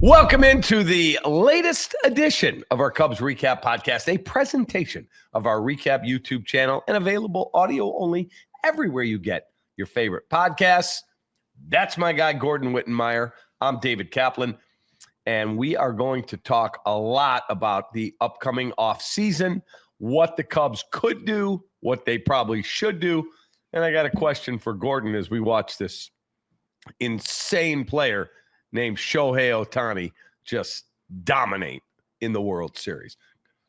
Welcome into the latest edition of our Cubs Recap Podcast, a presentation of our Recap YouTube channel and available audio only everywhere you get your favorite podcasts. That's my guy, Gordon Wittenmyer. I'm David Kaplan, and we are going to talk a lot about the upcoming offseason, what the Cubs could do, what they probably should do. And I got a question for Gordon as we watch this insane player named Shohei Ohtani just dominate in the World Series.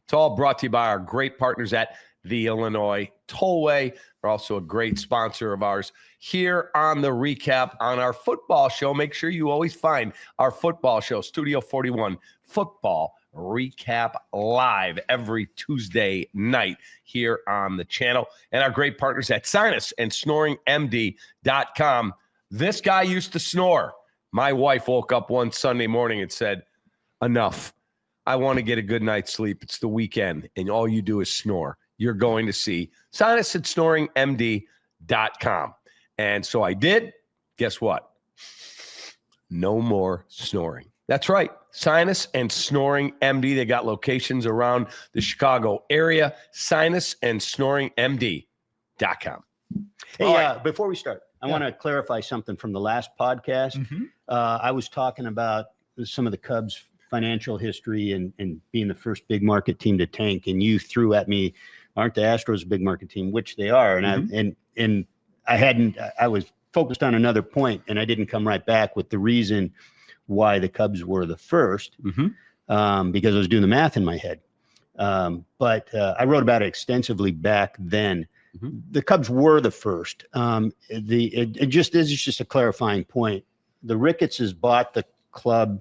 It's all brought to you by our great partners at the Illinois Tollway. They're also a great sponsor of ours here on the Recap on our football show. Make sure you always find our football show, Studio 41 Football Recap live every Tuesday night here on the channel. And our great partners at SinusandSnoringMD.com. This guy used to snore. My wife woke up one Sunday morning and said, enough. I want to get a good night's sleep. It's the weekend, and all you do is snore. You're going to see SinusandSnoringMD.com. And so I did. Guess what? No more snoring. That's right. Sinus and Snoring MD. They got locations around the Chicago area. SinusandSnoringMD.com. Hey, right. Before we start, I want to clarify something from the last podcast. Mm-hmm. I was talking about some of the Cubs' financial history and being the first big market team to tank, and you threw at me, aren't the Astros a big market team? Which they are. And I was focused on another point, and I didn't come right back with the reason why the Cubs were the first, because I was doing the math in my head. But I wrote about it extensively back then. The Cubs were the first. This is just a clarifying point. The Rickettses bought the club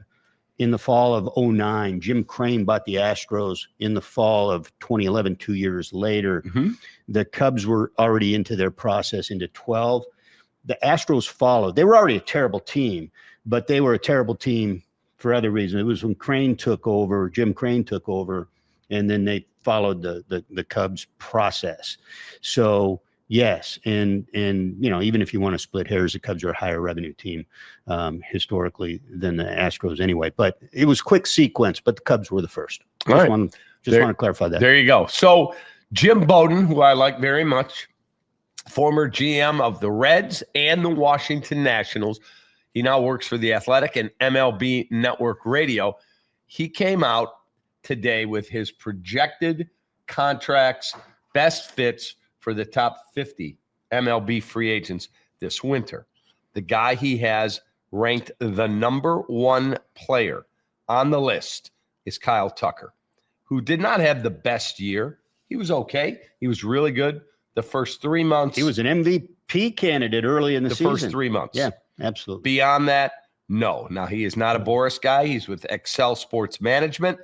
in the fall of 2009. Jim Crane bought the Astros in the fall of 2011, 2 years later. The Cubs were already into their process into 12. The Astros followed. They were already a terrible team, but they were a terrible team for other reasons. It was when Crane took over, Jim Crane took over, and then they followed the Cubs process. So yes, and even if you want to split hairs, the Cubs are a higher revenue team historically than the Astros anyway. But it was quick sequence, but the Cubs were the first. Just want to clarify that. There you go. So Jim Bowden, who I like very much, former GM of the Reds and the Washington Nationals. He now works for The Athletic and MLB Network Radio. He came out today with his projected contracts, best fits for the top 50 MLB free agents this winter. The guy he has ranked the number one player on the list is Kyle Tucker, who did not have the best year. He was okay. He was really good the first 3 months. He was an MVP candidate early in the season. The first 3 months. Yeah, absolutely. Beyond that, no. Now, he is not a Boris guy. He's with Excel Sports Management.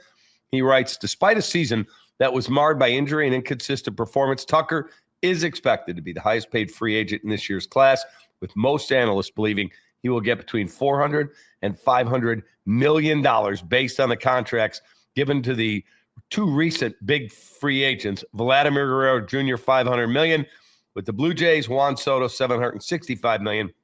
He writes, despite a season that was marred by injury and inconsistent performance, Tucker is expected to be the highest paid free agent in this year's class, with most analysts believing he will get between $400 and $500 million based on the contracts given to the two recent big free agents, Vladimir Guerrero Jr., $500 million, with the Blue Jays, Juan Soto, $765 million,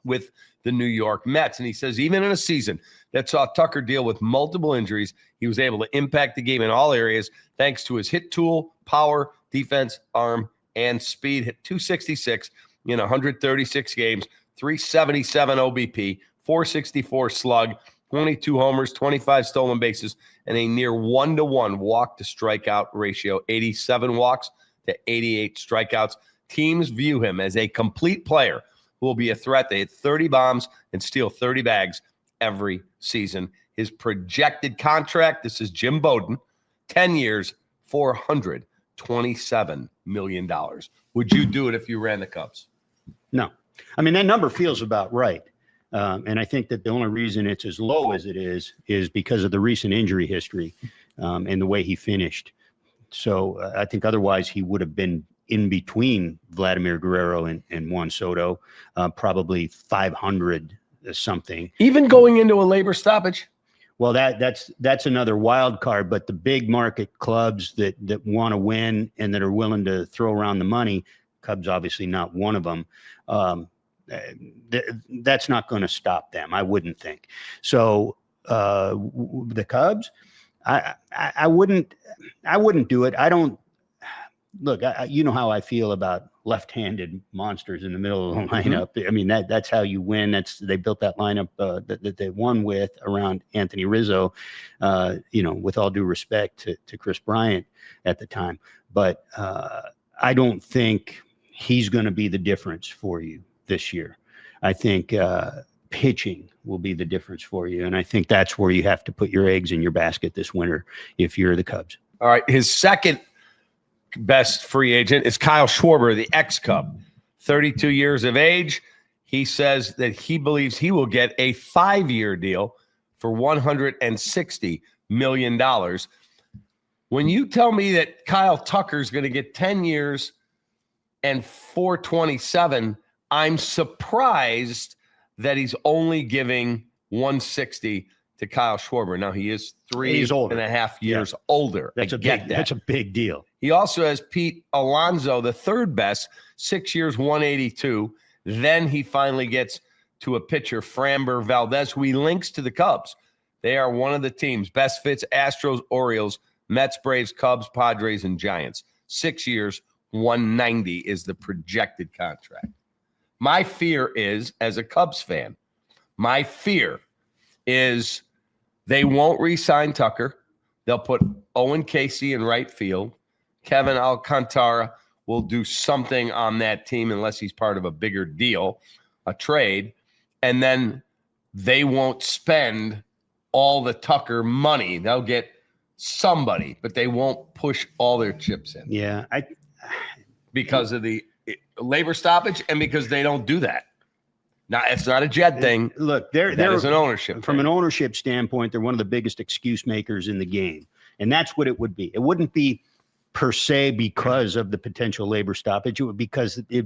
with the New York Mets. And he says even in a season that saw Tucker deal with multiple injuries, he was able to impact the game in all areas thanks to his hit tool, power, defense, arm, and speed. Hit 266 in 136 games, 377 OBP, 464 slug, 22 homers, 25 stolen bases, and a near 1-to-1 walk-to-strikeout ratio, 87 walks to 88 strikeouts. Teams view him as a complete player who will be a threat. They hit 30 bombs and steal 30 bags every season. His projected contract, this is Jim Bowden, 10 years, $427 million. Would you do it if you ran the Cubs? No. I mean, that number feels about right. And I think that the only reason it's as low as it is because of the recent injury history and the way he finished. So I think otherwise he would have been in between Vladimir Guerrero and Juan Soto, probably 500 something. Even going into a labor stoppage? Well, that's another wild card, but the big market clubs that want to win and that are willing to throw around the money, Cubs obviously not one of them, that's not going to stop them, I wouldn't think. So the Cubs, I wouldn't do it. I don't look. You know how I feel about left-handed monsters in the middle of the lineup. I mean that's how you win. They built that lineup that they won with around Anthony Rizzo. With all due respect to Chris Bryant at the time, but I don't think he's going to be the difference for you this year. I think pitching will be the difference for you. And I think that's where you have to put your eggs in your basket this winter if you're the Cubs. All right. His second best free agent is Kyle Schwarber, the ex-Cub, 32 years of age. He says that he believes he will get a 5-year deal for $160 million. When you tell me that Kyle Tucker is going to get 10 years and $427, I'm surprised that he's only giving $160 to Kyle Schwarber. Now he is 3.5 years older. That's a big deal. He also has Pete Alonso, the third best, 6 years, $182. Then he finally gets to a pitcher, Framber Valdez, who he links to the Cubs. They are one of the teams. Best fits Astros, Orioles, Mets, Braves, Cubs, Padres, and Giants. 6 years, $190 is the projected contract. My fear is, as a Cubs fan, my fear is they won't re-sign Tucker. They'll put Owen Casey in right field. Kevin Alcantara will do something on that team unless he's part of a bigger deal, a trade. And then they won't spend all the Tucker money. They'll get somebody, but they won't push all their chips in. Yeah. Because of the labor stoppage and because they don't do that. Now, it's not a Jet thing. Look, that is an ownership from thing. an ownership standpoint, they're one of the biggest excuse makers in the game. And that's what it would be. It wouldn't be per se because of the potential labor stoppage. It'd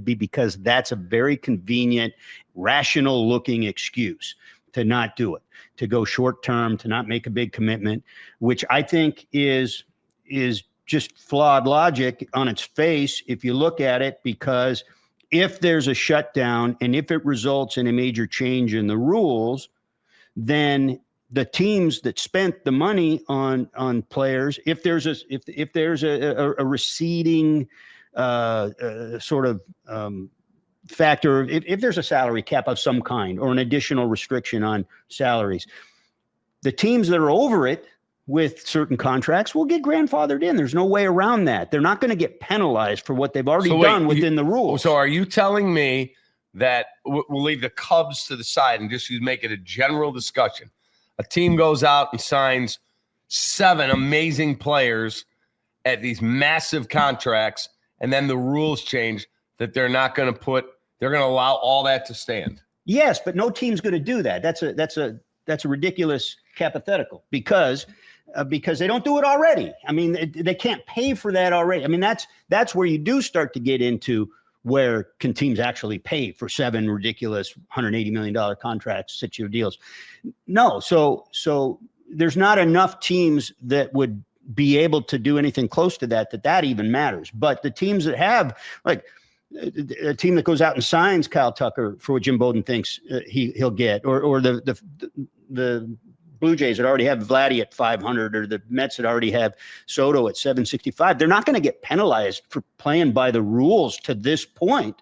be because that's a very convenient, rational looking excuse to not do it, to go short term, to not make a big commitment, which I think is just flawed logic on its face if you look at it, because if there's a shutdown and if it results in a major change in the rules, then the teams that spent the money on players, if there's a receding sort of factor, if there's a salary cap of some kind or an additional restriction on salaries, the teams that are over it with certain contracts will get grandfathered in. There's no way around that. They're not going to get penalized for what they've already done within the rules. So are you telling me that we'll leave the Cubs to the side and just make it a general discussion? A team goes out and signs 7 amazing players at these massive contracts, and then the rules change that they're going to allow all that to stand. Yes, but no team's going to do that. That's a ridiculous hypothetical because they don't do it already. I mean, they can't pay for that already. I mean, that's where you do start to get into where can teams actually pay for 7 ridiculous $180 million contracts, 6-year deals. No. So there's not enough teams that would be able to do anything close to that even matters. But the teams that have, like a team that goes out and signs Kyle Tucker for what Jim Bowden thinks he'll get, or the Blue Jays that already have Vladdy at 500, or the Mets that already have Soto at 765, they're not going to get penalized for playing by the rules to this point.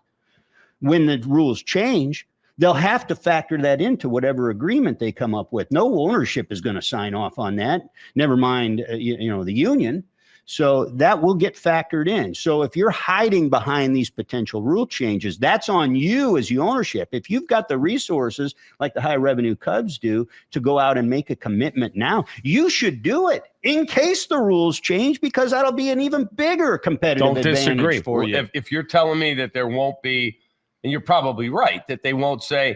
When the rules change, they'll have to factor that into whatever agreement they come up with. No ownership is going to sign off on that. Never mind, the union. So that will get factored in. So if you're hiding behind these potential rule changes, that's on you as the ownership. If you've got the resources like the high revenue Cubs do to go out and make a commitment now, you should do it in case the rules change, because that'll be an even bigger competitive advantage for you. If you're telling me that there won't be, and you're probably right, that they won't say,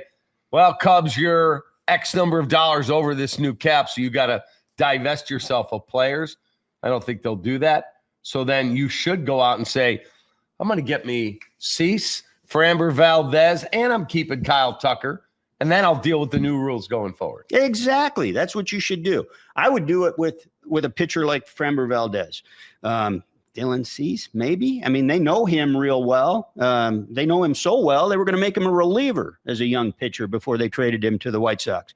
well, Cubs, you're X number of dollars over this new cap, so you got to divest yourself of players. I don't think they'll do that. So then you should go out and say, I'm going to get me Cease, Framber Valdez, and I'm keeping Kyle Tucker, and then I'll deal with the new rules going forward. Exactly. That's what you should do. I would do it with a pitcher like Framber Valdez. Dylan Cease, maybe. I mean, they know him real well. They know him so well, they were going to make him a reliever as a young pitcher before they traded him to the White Sox.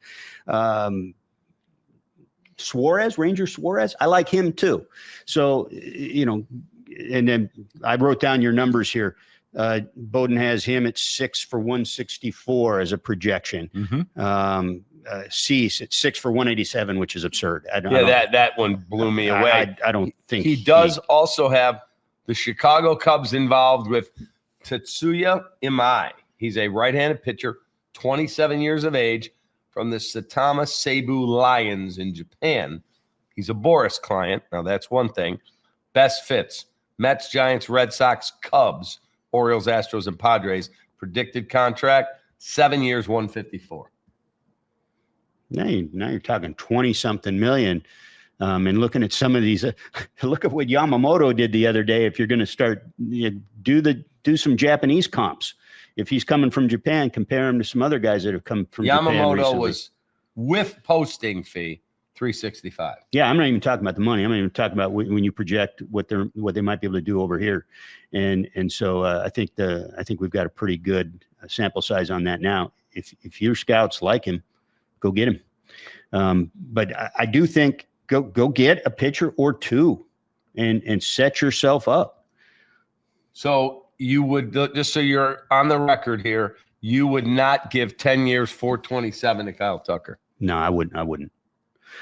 Ranger Suarez, I like him too. So, and then I wrote down your numbers here. Bowden has him at 6 for 164 as a projection. Cease at 6 for 187, which is absurd. That one blew me away. I don't think he does also have the Chicago Cubs involved with Tetsuya Imai. He's a right-handed pitcher, 27 years of age, from the Saitama Seibu Lions in Japan. He's a Boris client. Now, that's one thing. Best fits: Mets, Giants, Red Sox, Cubs, Orioles, Astros, and Padres. Predicted contract, 7 years, 154. Now you're talking 20-something million. And looking at some of these, look at what Yamamoto did the other day. If you're going to start, do some Japanese comps. If he's coming from Japan, compare him to some other guys that have come from Japan recently. Was with posting fee $365. Yeah, I'm not even talking about the money. I'm not even talking about when you project what they might be able to do over here. And so I think we've got a pretty good sample size on that now. If your scouts like him, go get him. But I do think go get a pitcher or two and set yourself up. So you would, just so you're on the record here, you would not give 10 years, 427 to Kyle Tucker. No, I wouldn't.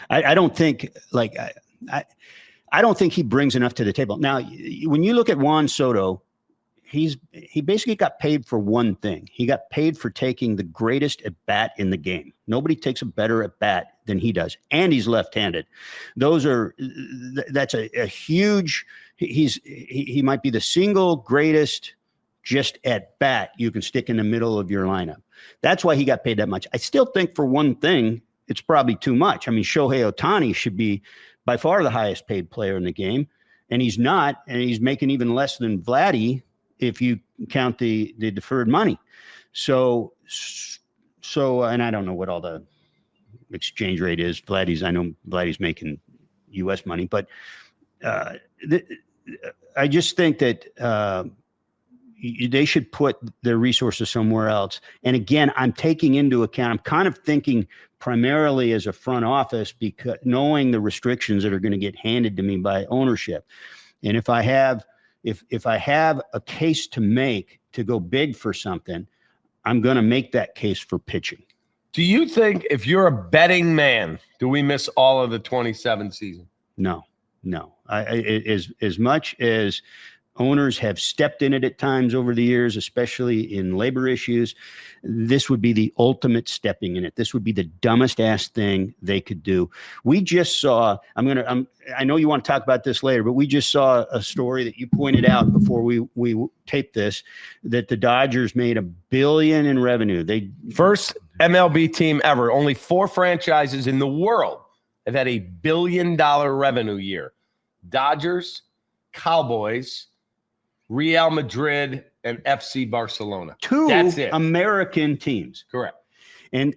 I don't think I don't think he brings enough to the table. Now, when you look at Juan Soto, he basically got paid for one thing. He got paid for taking the greatest at bat in the game. Nobody takes a better at bat than he does, and he's left-handed. That's a huge. He might be the single greatest just at bat you can stick in the middle of your lineup. That's why he got paid that much. I still think for one thing, it's probably too much. I mean, Shohei Ohtani should be by far the highest paid player in the game, and he's not, and he's making even less than Vladdy if you count the deferred money. So, and I don't know what all the exchange rate is. I know Vladdy's making U.S. money, but I just think that they should put their resources somewhere else. And again, I'm taking into account, I'm kind of thinking primarily as a front office, because knowing the restrictions that are going to get handed to me by ownership. And if I have a case to make to go big for something, I'm going to make that case for pitching. Do you think, if you're a betting man, do we miss all of the 27 season? No. As much as owners have stepped in it at times over the years, especially in labor issues, this would be the ultimate stepping in it. This would be the dumbest ass thing they could do. We just saw, I know you want to talk about this later, but we just saw a story that you pointed out before we taped this, that the Dodgers made $1 billion in revenue. First MLB team ever. Only 4 franchises in the world have had $1 billion revenue year. Dodgers, Cowboys, Real Madrid, and FC Barcelona. 2 That's it. American teams. Correct. And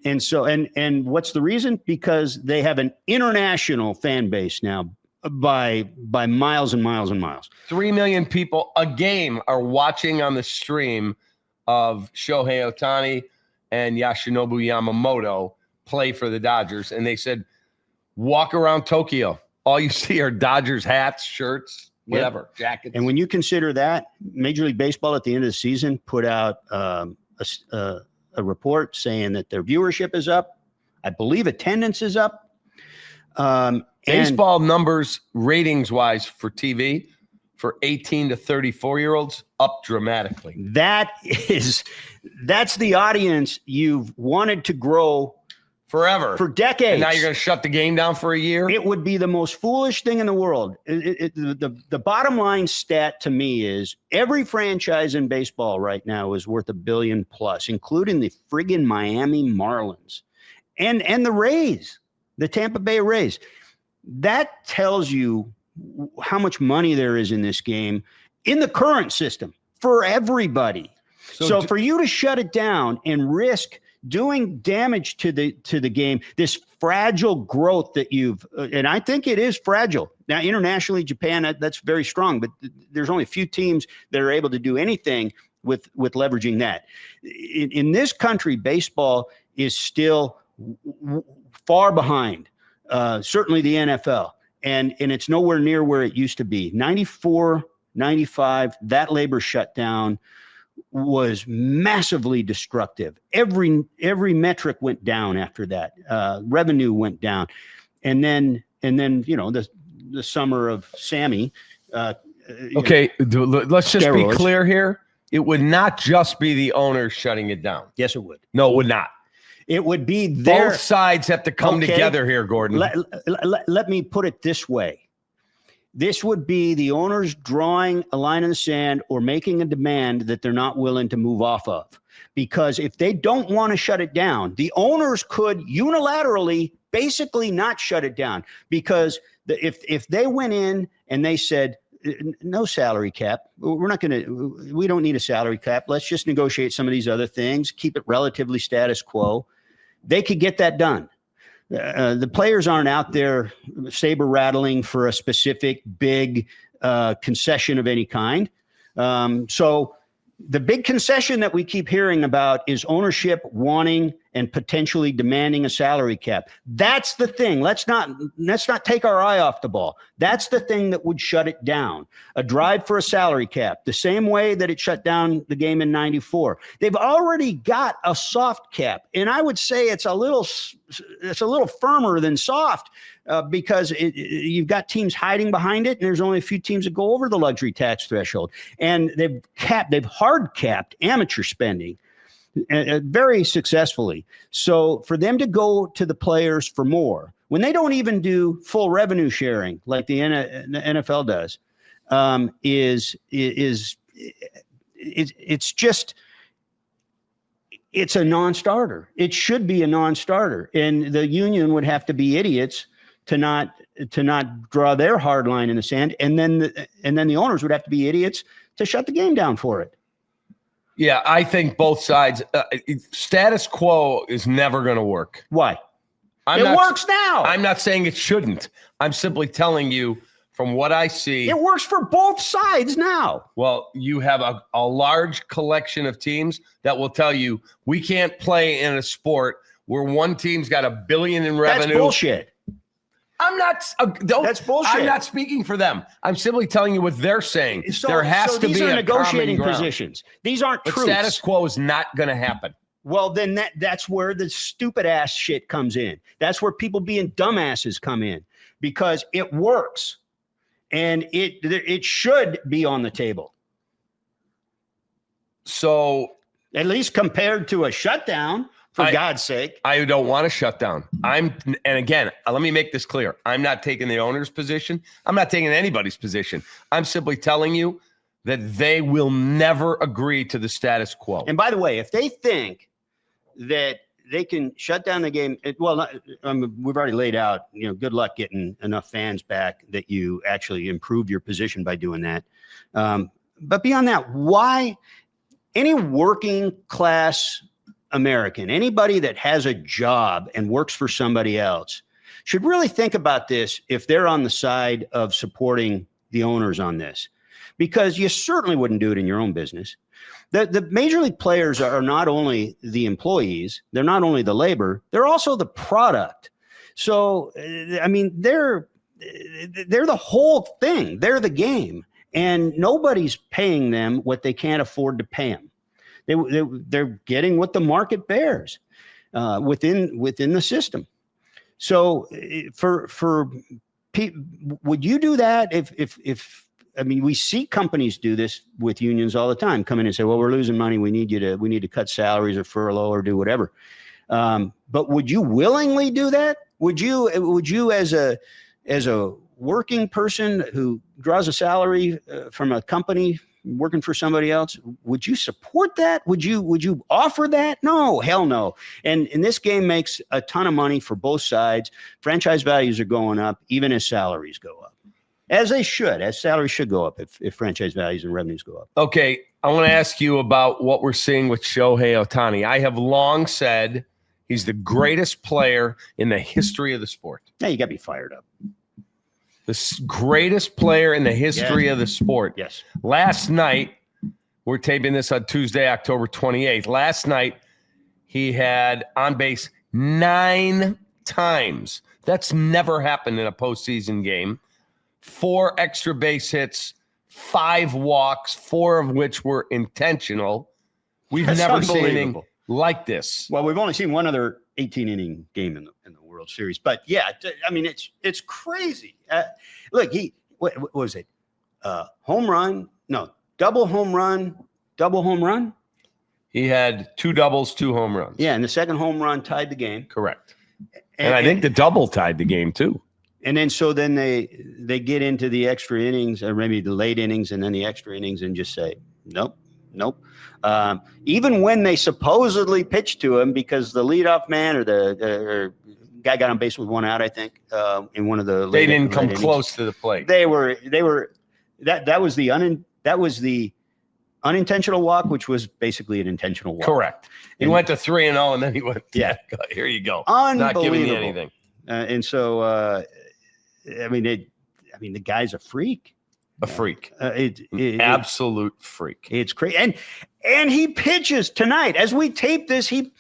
what's the reason? Because they have an international fan base now by miles and miles and miles. 3 million people a game are watching on the stream of Shohei Ohtani and Yoshinobu Yamamoto play for the Dodgers. And they said, walk around Tokyo. All you see are Dodgers hats, shirts, whatever, jackets. And when you consider that, Major League Baseball at the end of the season put out a report saying that their viewership is up. I believe attendance is up. Baseball numbers, ratings-wise for TV, for 18 to 34-year-olds, up dramatically. That's the audience you've wanted to grow forever, for decades. And now you're going to shut the game down for a year? It would be the most foolish thing in the world. The bottom line stat to me is every franchise in baseball right now is worth $1 billion plus, including the friggin' Miami Marlins and the Rays, the Tampa Bay Rays. That tells you how much money there is in this game in the current system for everybody. So for you to shut it down and risk doing damage to the game, this fragile growth that and I think it is fragile. Now, internationally, Japan, that's very strong, but there's only a few teams that are able to do anything with leveraging that. In this country, baseball is still far behind certainly the NFL. And it's nowhere near where it used to be. 94, 95, that labor shutdown was massively destructive. Every metric went down after that. Revenue went down. And then the summer of Sammy. Let's just steroids. be clear here. It would not just be the owners shutting it down. Yes, it would. No, it would not. It would be Both sides have to come together here, Gordon. Let me put it this way. This would be the owners drawing a line in the sand or making a demand that they're not willing to move off of. Because if they don't want to shut it down, the owners could unilaterally basically not shut it down. Because if they went in and they said, no salary cap, we don't need a salary cap. Let's just negotiate some of these other things, keep it relatively status quo. They could get that done. The players aren't out there saber rattling for a specific big concession of any kind. So the big concession that we keep hearing about is ownership wanting and potentially demanding a salary cap. That's the thing. Let's not take our eye off the ball. That's the thing that would shut it down. A drive for a salary cap, the same way that it shut down the game in 94. They've already got a soft cap, and I would say it's a little firmer than soft because you've got teams hiding behind it, and there's only a few teams that go over the luxury tax threshold, and they've hard capped amateur spending. Very successfully. So for them to go to the players for more, when they don't even do full revenue sharing like the NFL does, it's a non-starter. It should be a non-starter, and the union would have to be idiots to not draw their hard line in the sand, and then the owners would have to be idiots to shut the game down for it. Yeah, I think both sides. Status quo is never going to work. Why? It works now. I'm not saying it shouldn't. I'm simply telling you from what I see. It works for both sides now. Well, you have a large collection of teams that will tell you we can't play in a sport where one team's got $1 billion in revenue. That's bullshit. That's bullshit. I'm not speaking for them. I'm simply telling you what they're saying. There has to be these are negotiating common ground. positions. These aren't truths. Status quo is not going to happen. Well, then that's where the stupid ass shit comes in. That's where people being dumbasses come in, because it works, and it should be on the table. So at least compared to a shutdown. For God's sake. I don't want to shut down. And again, let me make this clear. I'm not taking the owner's position. I'm not taking anybody's position. I'm simply telling you that they will never agree to the status quo. And by the way, if they think that they can shut down the game, we've already laid out, good luck getting enough fans back that you actually improve your position by doing that. But beyond that, why any working class American, anybody that has a job and works for somebody else, should really think about this if they're on the side of supporting the owners on this, because you certainly wouldn't do it in your own business. The major league players are not only the employees, they're not only the labor, they're also the product. So, I mean, they're the whole thing. They're the game, and nobody's paying them what they can't afford to pay them. They're getting what the market bears within the system. So would you do that if we see companies do this with unions all the time, come in and say, well, we're losing money. We need to cut salaries or furlough or do whatever. But would you willingly do that? Would you as a working person who draws a salary from a company working for somebody else, would you support that? Would you offer that? No, hell no. And this game makes a ton of money for both sides. Franchise values are going up, even as salaries go up, as they should, as salaries should go up if franchise values and revenues go up. Okay, I want to ask you about what we're seeing with Shohei Ohtani. I have long said he's the greatest player in the history of the sport. Yeah, you got to be fired up. The greatest player in the history of the sport. Yes. Last night, we're taping this on Tuesday, October 28th. Last night, he had on base 9 times. That's never happened in a postseason game. 4 extra base hits, 5 walks, 4 of which were intentional. We've That's never seen anything unbelievable. like this. Well, we've only seen one other 18-inning game in the World Series, but yeah, I mean, it's crazy. Look, what was it? Home run? No, double home run. He had 2 doubles, 2 home runs. Yeah, and the second home run tied the game. Correct. And I think the double tied the game too. And then they get into the extra innings, or maybe the late innings, and then the extra innings, and just say nope. Even when they supposedly pitched to him, because the leadoff man or the guy got on base with 1 out, I think, in one of the they didn't come close to the plate. They were that was the unintentional walk, which was basically an intentional walk. Correct. He went to 3-0, and then he went, yeah, here you go. Not giving you anything. And so, I mean, the guy's a freak. A freak. Absolute freak. It's crazy. And he pitches tonight. As we tape this, he's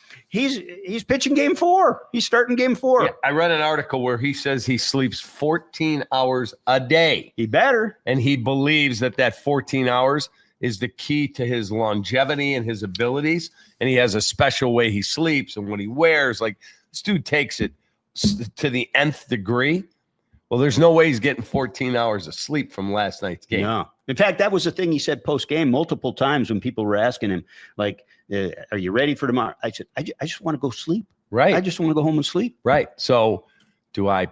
pitching game 4. He's starting game 4. Yeah, I read an article where he says he sleeps 14 hours a day. He better. And he believes that 14 hours is the key to his longevity and his abilities. And he has a special way he sleeps and what he wears. Like, this dude takes it to the nth degree. Well, there's no way he's getting 14 hours of sleep from last night's game. No. In fact, that was the thing he said post-game multiple times when people were asking him, like, are you ready for tomorrow? I said, I just want to go sleep. Right. I just want to go home and sleep. Right. So do I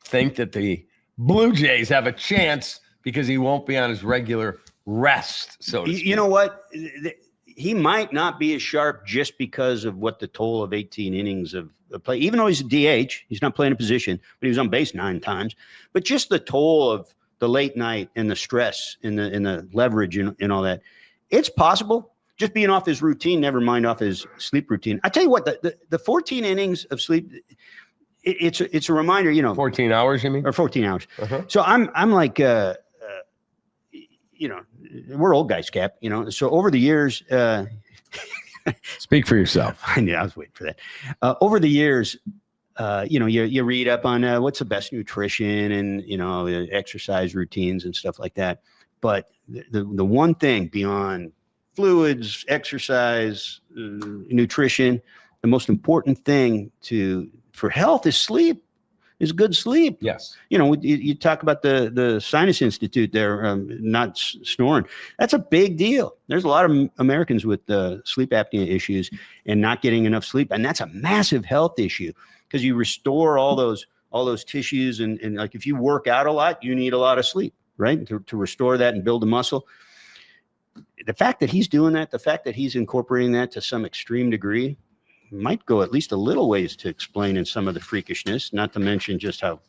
think that the Blue Jays have a chance because he won't be on his regular rest, so to speak? You know what? He might not be as sharp just because of what the toll of 18 innings of play, even though he's a DH, he's not playing a position, but he was on base 9 times. But just the toll of the late night and the stress and the leverage and all that, it's possible. Just being off his routine, never mind off his sleep routine. I tell you what, the 14 innings of sleep, it's a reminder. 14 hours, you mean? Or 14 hours. Uh-huh. So I'm like, we're old guys, Cap. So over the years. Speak for yourself. I knew I was waiting for that. Over the years, you read up on what's the best nutrition and exercise routines and stuff like that. But the one thing beyond fluids, exercise, nutrition, the most important thing for health is sleep. Is good sleep. Yes. You talk about the Sinus Institute there, not snoring. That's a big deal. There's a lot of Americans with sleep apnea issues and not getting enough sleep. And that's a massive health issue because you restore all those tissues. And like if you work out a lot, you need a lot of sleep, right? To restore that and build the muscle. The fact that he's doing that, the fact that he's incorporating that to some extreme degree, might go at least a little ways to explaining some of the freakishness, not to mention just how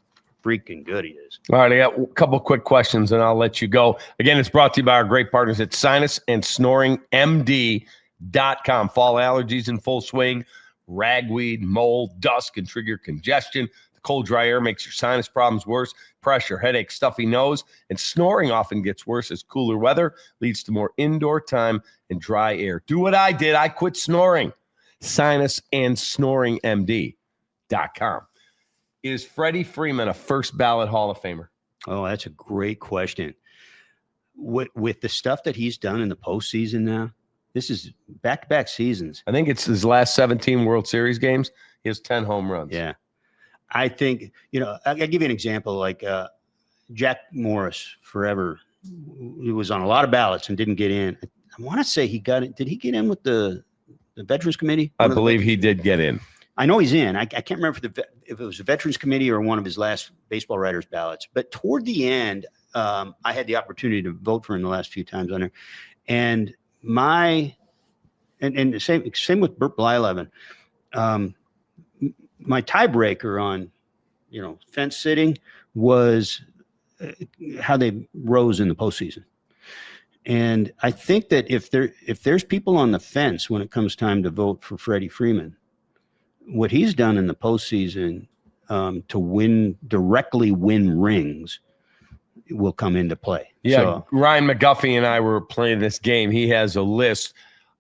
freaking good he is. All right, I got a couple quick questions and I'll let you go. Again, it's brought to you by our great partners at sinusandsnoringmd.com. Fall allergies in full swing, ragweed, mold, dust can trigger congestion. The cold, dry air makes your sinus problems worse. Pressure, headache, stuffy nose, and snoring often gets worse as cooler weather leads to more indoor time and dry air. Do what I did. I quit snoring. sinusandsnoringmd.com. Is Freddie Freeman a first ballot Hall of Famer? Oh, that's a great question. With the stuff that he's done in the postseason now, this is back-to-back seasons. I think it's his last 17 World Series games. He has 10 home runs. Yeah. I think, I'll give you an example. Like Jack Morris, forever, he was on a lot of ballots and didn't get in. I want to say he got it. Did he get in with the Veterans Committee? I believe he did get in. I know he's in. I can't remember if it was the Veterans Committee or one of his last baseball writers' ballots. But toward the end, I had the opportunity to vote for him the last few times on there. And the same with Burt Blyleven. My tiebreaker on, fence sitting was how they rose in the postseason. And I think that if there's people on the fence when it comes time to vote for Freddie Freeman, what he's done in the postseason to directly win rings will come into play. Yeah, so, Ryan McGuffey and I were playing this game. He has a list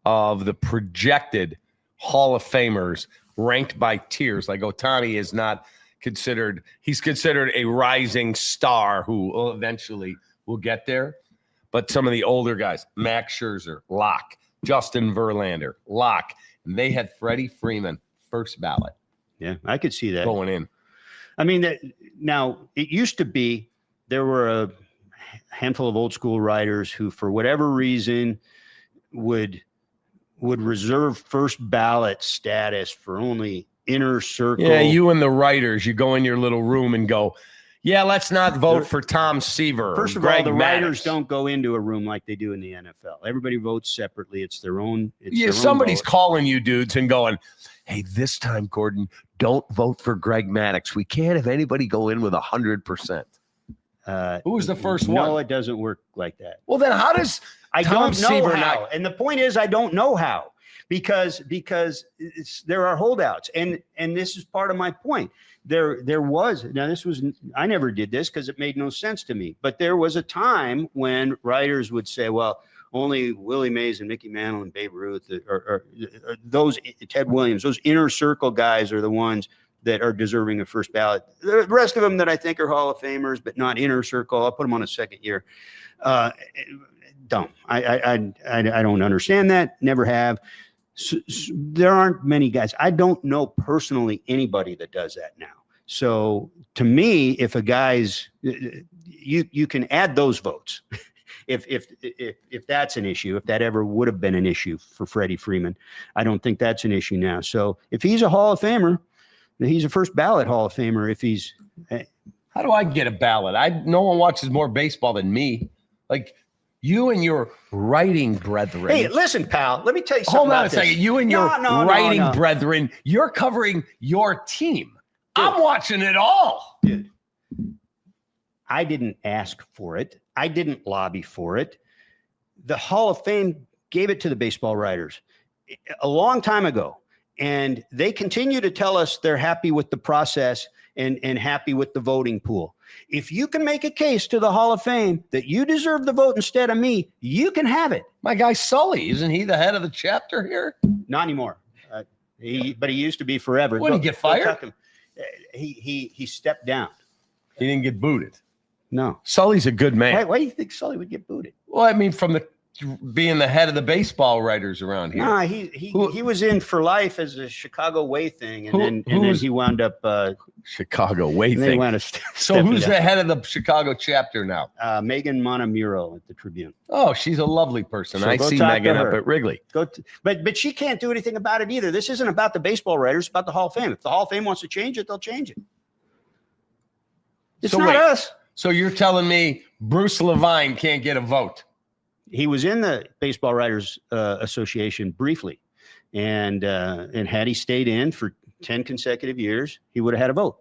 of the projected Hall of Famers ranked by tiers. Like Ohtani is not considered, he's considered a rising star who eventually will get there. But some of the older guys, Max Scherzer, lock. Justin Verlander, lock. And they had Freddie Freeman, first ballot. Yeah, I could see that going in. I mean, now it used to be there were a handful of old school writers who, for whatever reason, would reserve first ballot status for only inner circle. Yeah, you and the writers, you go in your little room and go, yeah, let's not vote for Tom Seaver. First of all, the writers don't go into a room like they do in the NFL. Everybody votes separately. It's their own. Somebody's calling you dudes and going, hey, this time, Gordon, don't vote for Greg Maddux. We can't have anybody go in with 100%. Who was the first one? No, it doesn't work like that. Well, then how does Tom Seaver not? And the point is, I don't know how, because there are holdouts, and this is part of my point. I never did this because it made no sense to me, but there was a time when writers would say, well, only Willie Mays and Mickey Mantle and Babe Ruth or those Ted Williams, those inner circle guys are the ones that are deserving of first ballot. The rest of them that I think are Hall of Famers, but not inner circle, I'll put them on a second year. Dumb. I don't understand that. Never have. So there aren't many guys. I don't know personally anybody that does that now. So to me, if a guy's, you can add those votes. If that's an issue, if that ever would have been an issue for Freddie Freeman, I don't think that's an issue now. So if he's a Hall of Famer, he's a first ballot Hall of Famer. If he's, how do I get a ballot? No one watches more baseball than me. Like, you and your writing brethren. Hey, listen, pal, let me tell you something. Hold on a second. You and your writing brethren, you're covering your team. Dude, I'm watching it all. Dude, I didn't ask for it. I didn't lobby for it. The Hall of Fame gave it to the baseball writers a long time ago. And they continue to tell us they're happy with the process and happy with the voting pool. If you can make a case to the Hall of Fame that you deserve the vote instead of me, you can have it. My guy Sully, isn't he the head of the chapter here? Not anymore. But he used to be forever. When did he get fired? He stepped down. He didn't get booted. No. Sully's a good man. Why do you think Sully would get booted? Well, I mean, from being the head of the baseball writers around here. No, he was in for life as a Chicago Way thing, and then he wound up Chicago Way thing. So who's the head of the Chicago chapter now? Megan Montemuro at the Tribune. Oh, she's a lovely person. So I see Megan up at Wrigley. But she can't do anything about it either. This isn't about the baseball writers; it's about the Hall of Fame. If the Hall of Fame wants to change it, they'll change it. It's not us. So you're telling me Bruce Levine can't get a vote? He was in the Baseball Writers Association briefly, and had he stayed in for 10 consecutive years, he would have had a vote.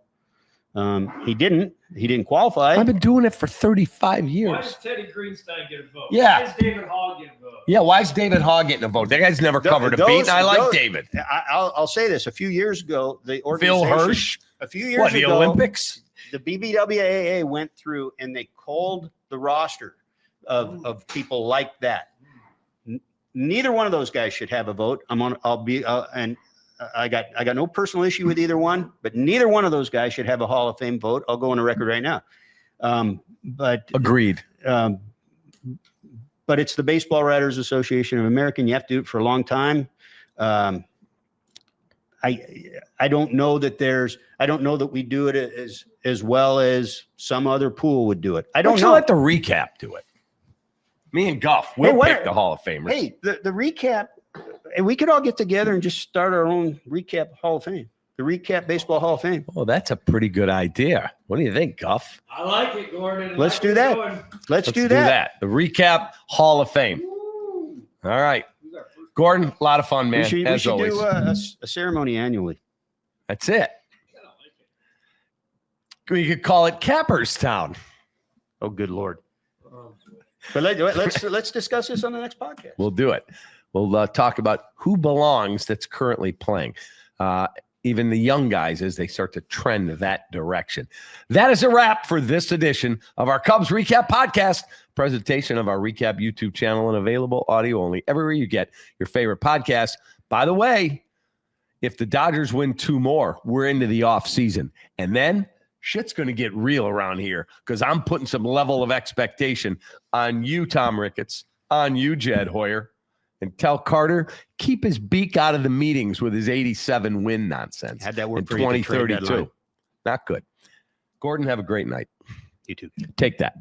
He didn't. He didn't qualify. I've been doing it for 35 years. Why does Teddy Greenstein get a vote? Yeah. Why does David Hall get a vote? Yeah, why is David Hall getting a vote? That guy's never covered a beat, and I like David. I'll say this. A few years ago, the Phil organization... Hirsch? A few years ago... the Olympics? The BBWAA went through and they culled the roster of people like that. Neither one of those guys should have a vote. I got no personal issue with either one, but neither one of those guys should have a Hall of Fame vote. I'll go on a record right now. But agreed. But it's the Baseball Writers Association of America. You have to do it for a long time. I don't know that we do it as well as some other pool would do it. I don't know. Let the recap do it. Me and Guff, we'll pick the Hall of Famers. Hey, the recap, we could all get together and just start our own recap Hall of Fame. The recap Baseball Hall of Fame. Oh, that's a pretty good idea. What do you think, Guff? I like it, Gordon. Let's do that. Let's do that. The recap Hall of Fame. Woo. All right. Gordon, a lot of fun, man. We should always. Do a ceremony annually. That's it. We could call it Capperstown. Oh, good Lord. But let's discuss this on the next podcast. We'll do it. We'll talk about who belongs that's currently playing. Even the young guys as they start to trend that direction. That is a wrap for this edition of our Cubs Recap Podcast. Presentation of our Recap YouTube channel and available audio only everywhere you get your favorite podcast. By the way, If the Dodgers win 2 more, we're into the offseason. And then shit's going to get real around here because I'm putting some level of expectation on you, Tom Ricketts, on you, Jed Hoyer, and tell Carter, keep his beak out of the meetings with his 87 win nonsense. Had that work in for you at the trade 2032. deadline. Not good. Gordon, have a great night. You too. Take that.